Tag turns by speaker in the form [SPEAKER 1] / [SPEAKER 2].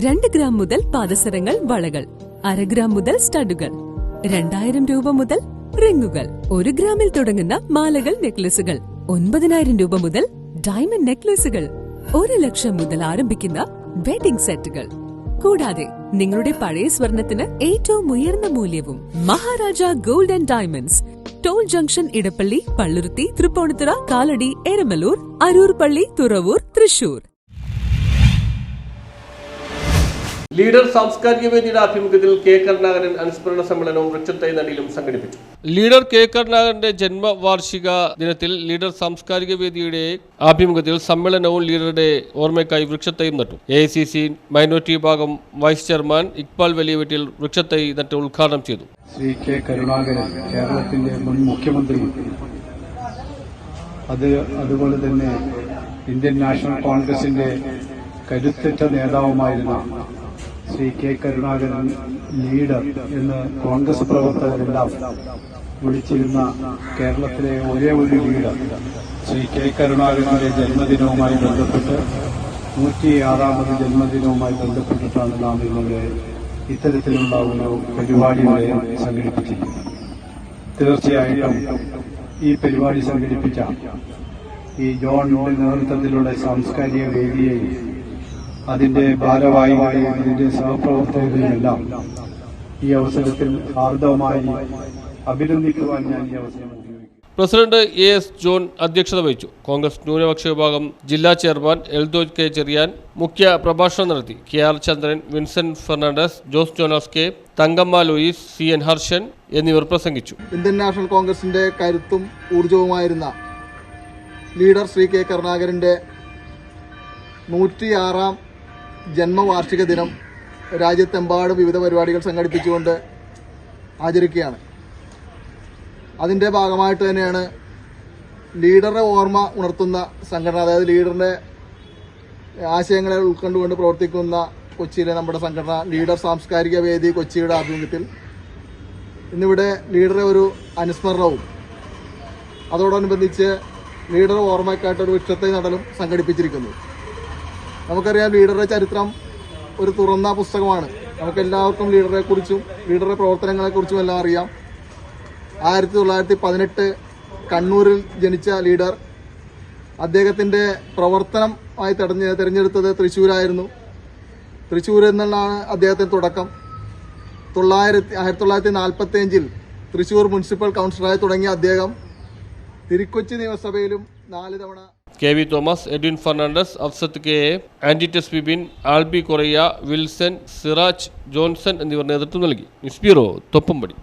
[SPEAKER 1] 2 gram മുതൽ പാദസരങ്ങൾ, വളകൾ, 1/2 gram മുതൽ സ്റ്റഡുകൾ, 2000 രൂപ മുതൽ റിങ്ങുകൾ, 1 ഗ്രാമിൽ തുടങ്ങുന്ന മാലകൾ, നെക്ലസുകൾ, 9000 രൂപ മുതൽ ഡയമണ്ട് നെക്ലസുകൾ, 1 ലക്ഷം മുതൽ ആരംഭിക്കുന്ന വെഡിംഗ് സെറ്റുകൾ. കൂടാതെ നിങ്ങളുടെ പഴയ സ്വർണത്തിന് ഏറ്റവും ഉയർന്ന മൂല്യവും. Maharaja gold and diamonds, toll junction, Edappally, Palluruthy, Tripunithura, Kalady, Eramalloor, Aroor Palli, Thuravoor, Thrissur.
[SPEAKER 2] Leader സാംസ്കാരിക വേദിയുടെ ആഭിമുഖ്യത്തിൽ കെ കരുണാകരൻ അനുസ്മരണ സമ്മേളനവും വൃക്ഷത്തൈ നടിയിലും സംഘടിപ്പിച്ചു. ലീഡർ കെ കരുണാകരന്റെ ജന്മവാർഷിക ദിനത്തിൽ ലീഡർ സാംസ്കാരിക വേദിയുടെ ആഭിമുഖ്യത്തിൽ സമ്മേളനവും ലീഡറുടെ ഓർമ്മയ്ക്കായി വൃക്ഷത്തൈയും നട്ടു. AICC മൈനോറിറ്റി വിഭാഗം വൈസ് ചെയർമാൻ ഇക്ബാൽ വലിയവീട്ടിൽ വൃക്ഷത്തൈ നട്ട് ഉദ്ഘാടനം ചെയ്തു.
[SPEAKER 3] ശ്രീ കെ കരുണാകരൻ കേരളത്തിന്റെ മുൻ മുഖ്യമന്ത്രി, അതുപോലെ തന്നെ ഇന്ത്യൻ നാഷണൽ കോൺഗ്രസിന്റെ കരുത്തുറ്റ നേതാവുമായിരുന്ന ശ്രീ കെ കരുണാകരൻ ലീഡർ എന്ന് കോൺഗ്രസ് പ്രവർത്തകരെല്ലാം വിളിച്ചിരുന്ന കേരളത്തിലെ ഒരേ ഒരു ലീഡർ ശ്രീ കെ കരുണാകരന്റെ ജന്മദിനവുമായി ബന്ധപ്പെട്ട് 106ാമത് ജന്മദിനവുമായി ബന്ധപ്പെട്ടിട്ടാണ് നാം ഇന്നലെ ഇത്തരത്തിലുള്ള ഒരു പരിപാടി സംഘടിപ്പിച്ചിരിക്കുന്നത്. തീർച്ചയായിട്ടും ഈ പരിപാടി സംഘടിപ്പിച്ച ഈ ജോണിന്റെ നേതൃത്വത്തിലുള്ള സാംസ്കാരിക വേദിയെയും അതിന്റെ ഭാരവാഹികളെയും അതിന്റെ സഹപ്രവർത്തകരെയുമെല്ലാം ഈ അവസരത്തിൽ ഹാർദവമായി അഭിനന്ദിക്കുവാൻ ഞാൻ ഈ അവസരം ഉപയോഗിക്കും.
[SPEAKER 2] പ്രസിഡന്റ് AS ജോൺ അധ്യക്ഷത വഹിച്ചു. കോൺഗ്രസ് ന്യൂനപക്ഷ വിഭാഗം ജില്ലാ ചെയർമാൻ എൽദോജ് കെ ചെറിയാൻ മുഖ്യ പ്രഭാഷണം നടത്തി. KR Chandran, Vincent Fernandez, Jose Jonas K, Thankamma Louis, CN Harshan എന്നിവർ പ്രസംഗിച്ചു.
[SPEAKER 4] ഇന്ത്യൻ നാഷണൽ കോൺഗ്രസിന്റെ കരുത്തും ഊർജവുമായിരുന്ന ലീഡർ ശ്രീ കെ കരുണാകരന്റെ 106ാം ജന്മവാർഷിക ദിനം രാജ്യത്തെമ്പാടും വിവിധ പരിപാടികൾ സംഘടിപ്പിച്ചുകൊണ്ട് ആചരിക്കുകയാണ്. അതിൻ്റെ ഭാഗമായിട്ട് തന്നെയാണ് ലീഡറുടെ ഓർമ്മ ഉണർത്തുന്ന സംഘടന, അതായത് ലീഡറിൻ്റെ ആശയങ്ങളെ ഉൾക്കൊണ്ടുകൊണ്ട് പ്രവർത്തിക്കുന്ന കൊച്ചിയിലെ നമ്മുടെ സംഘടന ലീഡർ സാംസ്കാരിക വേദി കൊച്ചിയുടെ ആഭിമുഖ്യത്തിൽ ഇന്നിവിടെ ലീഡറെ ഒരു അനുസ്മരണവും അതോടനുബന്ധിച്ച് ലീഡർ ഓർമ്മയ്ക്കായിട്ടൊരു വൃക്ഷത്തൈ നടലും സംഘടിപ്പിച്ചിരിക്കുന്നു. നമുക്കറിയാം, ലീഡറുടെ ചരിത്രം ഒരു തുറന്ന പുസ്തകമാണ്. നമുക്കെല്ലാവർക്കും ലീഡറെക്കുറിച്ചും ലീഡറുടെ പ്രവർത്തനങ്ങളെക്കുറിച്ചും എല്ലാം അറിയാം. 1918 കണ്ണൂരിൽ ജനിച്ച ലീഡർ അദ്ദേഹത്തിൻ്റെ പ്രവർത്തനമായി തിരഞ്ഞെടുത്തത് തൃശ്ശൂരായിരുന്നു. തൃശ്ശൂരിൽ നിന്നാണ് അദ്ദേഹത്തിന് തുടക്കം. 1945 തൃശ്ശൂർ മുനിസിപ്പൽ കൗൺസിലറായി തുടങ്ങിയ അദ്ദേഹം തിരുക്കൊച്ചി നിയമസഭയിലും 4 തവണ
[SPEAKER 2] KV Thomas, Edwin Fernandez, Afsath KA, ആന്റിറ്റസ് Bibin, Alby Correya, Wilson, Siraj, Johnson എന്നിവർ നേതൃത്വം നൽകി. News bureau, Thoppumpady.